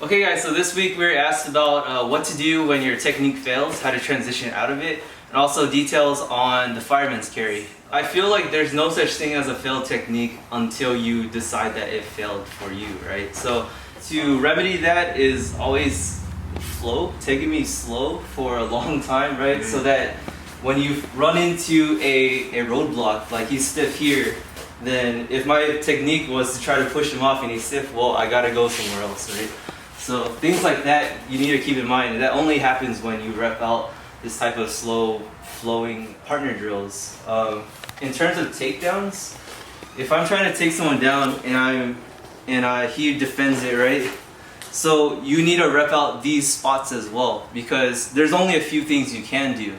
Okay guys, so this week we were asked about what to do when your technique fails, how to transition out of it, and also details on the fireman's carry. I feel like there's no such thing as a failed technique until you decide that it failed for you, right? So to remedy that is always flow, taking me slow for a long time, right? So that when you run into a roadblock, like he's stiff here, then if my technique was to try to push him off and he's stiff, well, I gotta go somewhere else, right? So things like that you need to keep in mind, and that only happens when you rep out this type of slow flowing partner drills. In terms of takedowns, if I'm trying to take someone down and he defends it, right? So you need to rep out these spots as well, because there's only a few things you can do,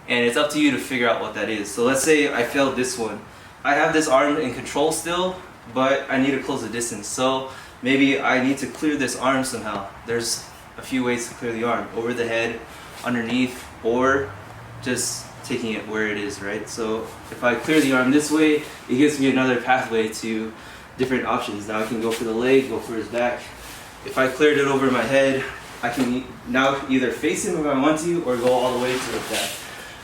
and it's up to you to figure out what that is. So let's say I failed this one. I have this arm in control still, but I need to close the distance. So maybe I need to clear this arm somehow. There's a few ways to clear the arm: over the head, underneath, or just taking it where it is, right? So if I clear the arm this way, it gives me another pathway to different options. Now I can go for the leg, go for his back. If I cleared it over my head, I can now either face him if I want to, or go all the way to the back.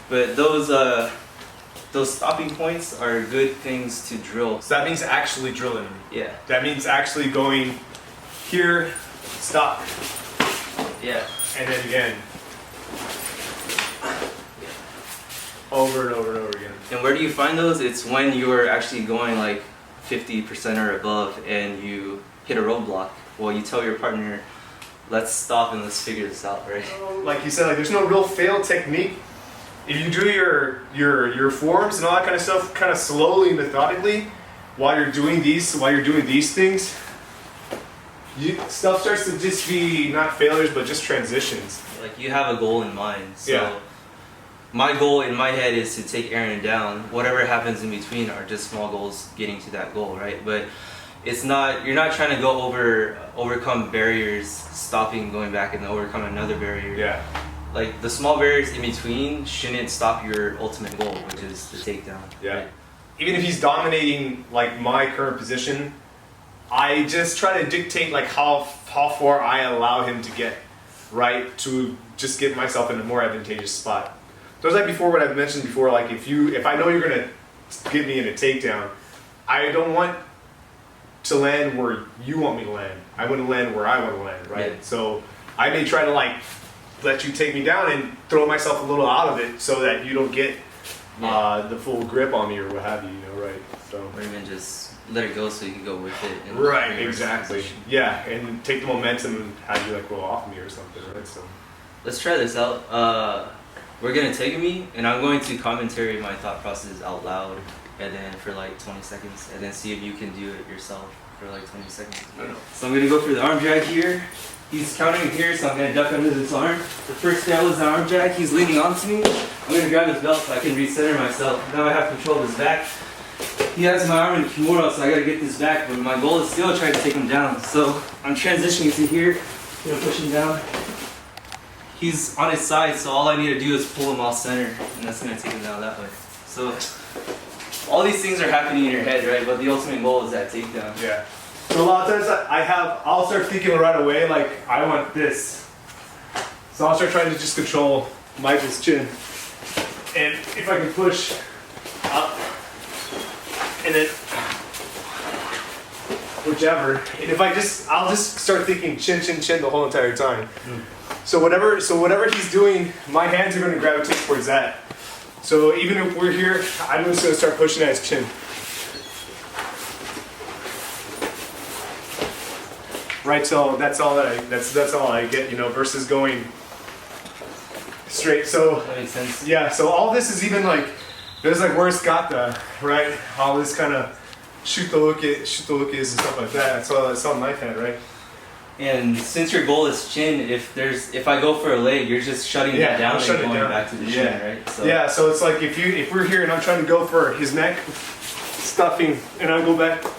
But those stopping points are good things to drill. So that means actually drilling. Yeah. That means actually going here, stop, Yeah. and then again. Over and over and over again. And where do you find those? It's when you're actually going like 50% or above and you hit a roadblock. Well, you tell your partner, let's stop and let's figure this out, right? Like you said, like there's no real fail technique. If you do your forms and all that kind of stuff, kind of slowly, methodically, while you're doing these things, stuff starts to just be not failures, but just transitions. Like you have a goal in mind. So Yeah. my goal in my head is to take Aaron down. Whatever happens in between are just small goals getting to that goal, right? But it's not, you're not trying to go overcome barriers, stopping, going back, and overcome another barrier. Yeah. Like the small barriers in between shouldn't stop your ultimate goal, which is the takedown. Yeah. Right? Even if he's dominating like my current position, I just try to dictate like how far I allow him to get, right, to just get myself in a more advantageous spot. So it's like before what I've mentioned before, like if I know you're gonna get me in a takedown, I don't want to land where you want me to land. I want to land where I want to land, right? Yeah. So I may try to like let you take me down and throw myself a little out of it so that you don't get the full grip on me or what have you, right? So Or even just let it go so you can go with it. And right, bring your exactly. position. Yeah, and take the momentum and have you like roll off me or something, right? So Let's try this out. We're gonna take me, and I'm going to commentary my thought process out loud, and then for like 20 seconds, and then see if you can do it yourself for like 20 seconds. So I'm gonna go for the arm drag here. He's countering here, so I'm gonna duck under this arm. The first stab was the arm drag. He's leaning onto me. I'm gonna grab his belt so I can recenter myself. Now I have control of his back. He has my arm in Kimura, so I gotta get this back, but my goal is still trying to take him down. So I'm transitioning to here, gonna push him down. He's on his side, so all I need to do is pull him off center, and that's gonna take him down that way. So all these things are happening in your head, right? But the ultimate goal is that takedown. yeah. So a lot of times I'll start thinking right away like I want this. So I'll start trying to just control Michael's chin, and if I can push up, and then whichever, and if I'll just start thinking chin, chin, chin the whole entire time. So whatever he's doing, my hands are going to gravitate towards that. So even if we're here, I'm just going to start pushing at his chin. Right, so that's all I get, versus going straight. So That makes sense. yeah, so all this is even like there's like where's Kata, right? All this kind of shoot the look is and stuff like that. So that's all knife hand, right? And since your goal is chin, if I go for a leg, you're just shutting that down and going back to the chin, right? So Yeah, so it's like if we're here and I'm trying to go for his neck, stuffing, and I go back to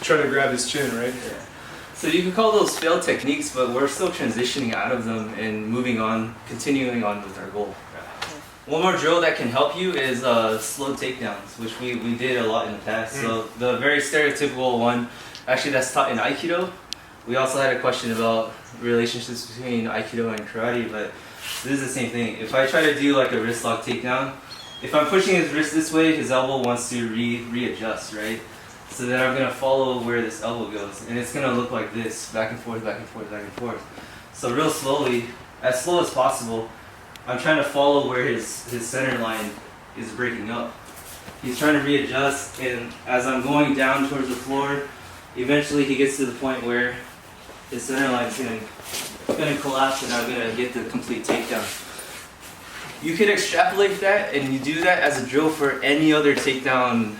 try to grab his chin, right? Yeah. So you can call those failed techniques, but we're still transitioning out of them and moving on, continuing on with our goal. One more drill that can help you is slow takedowns, which we did a lot in the past. So the very stereotypical one, actually that's taught in Aikido. We also had a question about relationships between Aikido and Karate, but this is the same thing. If I try to do like a wrist lock takedown, if I'm pushing his wrist this way, his elbow wants to readjust, right? So then I'm gonna follow where this elbow goes, and it's gonna look like this, back and forth, back and forth, back and forth. So real slowly, as slow as possible, I'm trying to follow where his center line is breaking up. He's trying to readjust, and as I'm going down towards the floor, eventually he gets to the point where his center line is gonna collapse, and I'm gonna get the complete takedown. You could extrapolate that, and you do that as a drill for any other takedown,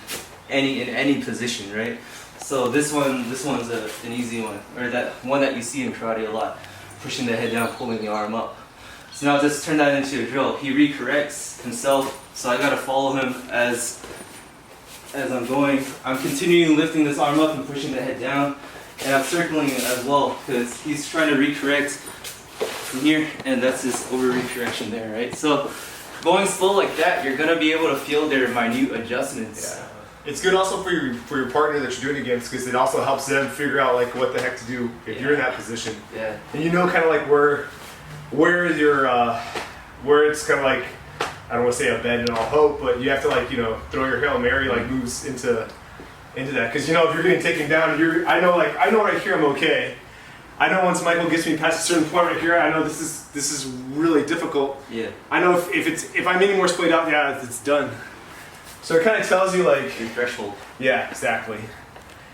in any position, right? So this one's an easy one, or that one that you see in karate a lot, pushing the head down, pulling the arm up. So now just turn that into a drill. He recorrects himself, so I gotta follow him as I'm going. I'm continuing lifting this arm up and pushing the head down, and I'm circling it as well, because he's trying to recorrect from here, and that's his over recorrection there, right? So going slow like that, you're gonna be able to feel their minute adjustments. Yeah. It's good also for your partner that you're doing it against, because it also helps them figure out like what the heck to do if you're in that position. Yeah. And you know kind of like where your where it's kind of like, I don't want to say abandon all hope, but you have to like, you know, throw your Hail Mary like moves into that, because you know if you're getting taken down, I know right here I'm okay. I know once Michael gets me past a certain point right here, I know this is really difficult. Yeah. I know if I'm any more splayed out, yeah, it's done. So it kind of tells you like Your threshold. Yeah, exactly.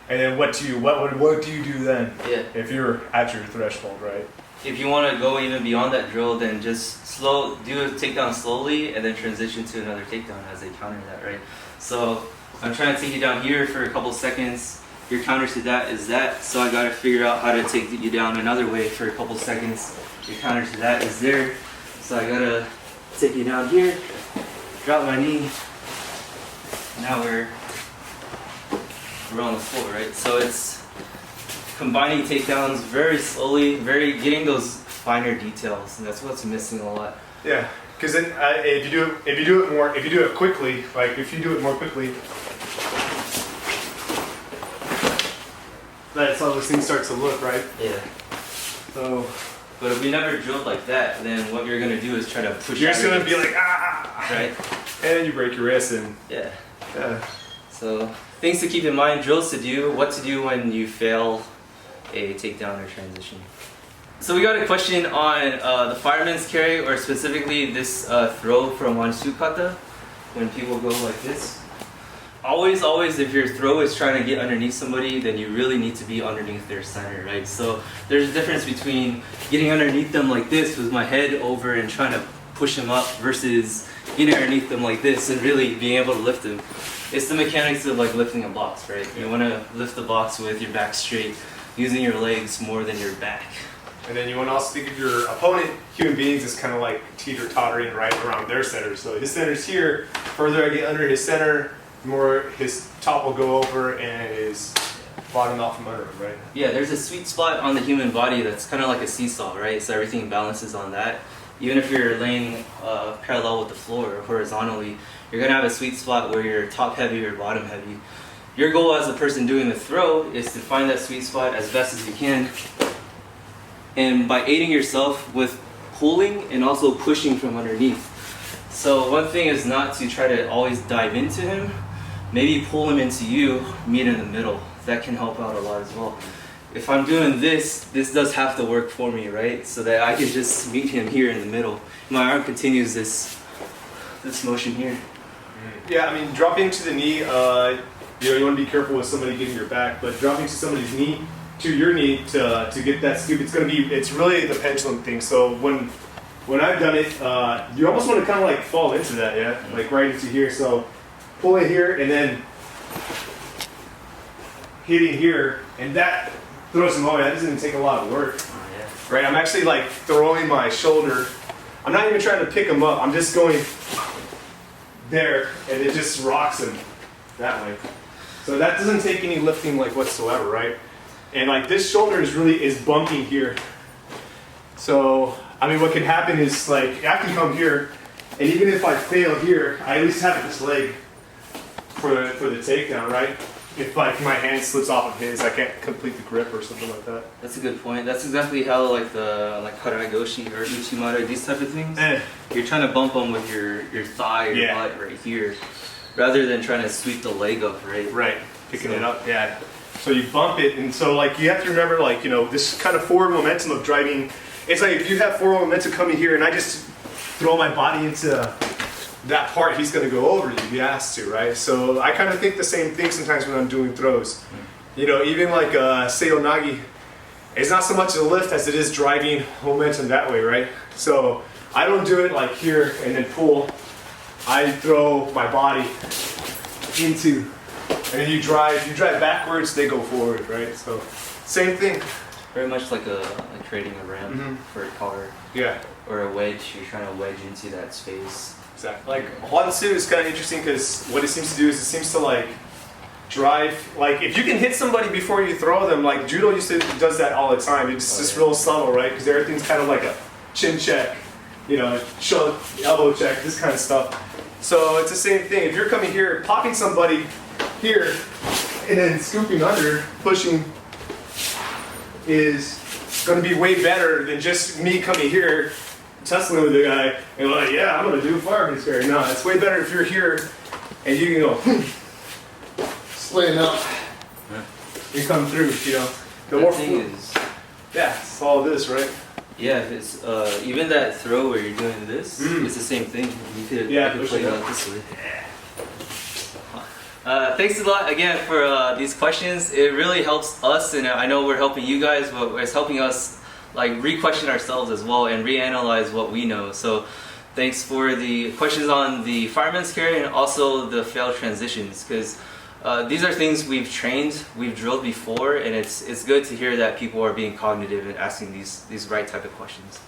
And then what do you do then? Yeah. If you're at your threshold, right? If you want to go even beyond that drill, then just do a takedown slowly and then transition to another takedown as they counter that, right? So I'm trying to take you down here for a couple seconds. Your counter to that is that, so I got to figure out how to take you down another way for a couple seconds. Your counter to that is there, so I got to take you down here, drop my knee. Now we're on the floor, right? So it's combining takedowns very slowly, getting those finer details, and that's what's missing a lot. Yeah, because then if you do it quickly, that's how this thing starts to look, right? Yeah. So, but if we never drilled like that, then what you're gonna do is try to push. You're just gonna be like right? And then you break your wrist and yeah. Yeah. So things to keep in mind, drills to do, what to do when you fail a takedown or transition. So we got a question on the fireman's carry, or specifically this throw from Wansu Kata, when people go like this. Always, if your throw is trying to get underneath somebody, then you really need to be underneath their center, right? So there's a difference between getting underneath them like this with my head over and trying to push them up versus getting underneath them like this and really being able to lift them. It's the mechanics of like lifting a box, right? You want to lift the box with your back straight, using your legs more than your back. And then you want to also think of your opponent, human beings, as kind of like teeter-tottering right around their center. So his center's here. Further I get under his center, the more his top will go over and his bottom out from under him, right? Yeah, there's a sweet spot on the human body that's kind of like a seesaw, right? So everything balances on that. Even if you're laying parallel with the floor or horizontally, you're gonna have a sweet spot where you're top heavy or bottom heavy. Your goal as the person doing the throw is to find that sweet spot as best as you can. And by aiding yourself with pulling and also pushing from underneath. So one thing is not to try to always dive into him. Maybe pull him into you, meet in the middle. That can help out a lot as well. If I'm doing this does have to work for me, right? So that I can just meet him here in the middle. My arm continues this motion here. Yeah, I mean, dropping to the knee, you want to be careful with somebody getting your back, but dropping to somebody's knee, to your knee, to get that scoop, it's really the pendulum thing. So when I've done it, you almost want to kind of like fall into that, yeah? Like right into here. So pull it here and then hitting here, and that throws him away. That doesn't take a lot of work. Oh, yeah. Right, I'm actually like throwing my shoulder. I'm not even trying to pick him up. I'm just going there, and it just rocks him that way. So that doesn't take any lifting like whatsoever, right? And like this shoulder is bumping here. So, I mean, what can happen is like, I can come here, and even if I fail here, I at least have this leg for the takedown, right? if like my hand slips off of his, I can't complete the grip or something like that. That's a good point. That's exactly how like the Haraigoshi or Uchimata, these type of things. You're trying to bump them with your thigh or butt right here, rather than trying to sweep the leg up, right? Right, picking it up, yeah. So you bump it, and so like you have to remember, like, you know, this kind of forward momentum of driving. It's like if you have forward momentum coming here, and I just throw my body into that part, he's going to go over you. He has to, right? So I kind of think the same thing sometimes when I'm doing throws. You know, even like Seiyo Nagi, it's not so much a lift as it is driving momentum that way, right? So I don't do it like here and then pull. I throw my body into, and then you drive backwards, they go forward, right? So same thing. Very much like creating a ramp for a car. Yeah. Or a wedge. You're trying to wedge into that space. Exactly. Like Wansu is kind of interesting because what it seems to do is it seems to like drive, like if you can hit somebody before you throw them, like judo does that all the time. It's just real subtle, right? Because everything's kind of like a chin check, you know, elbow check, this kind of stuff. So it's the same thing. If you're coming here, popping somebody here, and then scooping under, pushing, is going to be way better than just me coming here, tussling with the guy, and like, yeah, I'm going to do a fireman's carry. No, it's way better if you're here, and you can go, slaying up, and come through, you know. The more thing is, yeah, it's all this, right? yeah, it's even that throw where you're doing this, it's the same thing. You could play it out this way. Thanks a lot again for these questions. It really helps us, and I know we're helping you guys, but it's helping us like re-question ourselves as well and reanalyze what we know. So thanks for the questions on the fireman's carry and also the failed transitions, because these are things we've trained, we've drilled before, and it's good to hear that people are being cognitive and asking these right type of questions.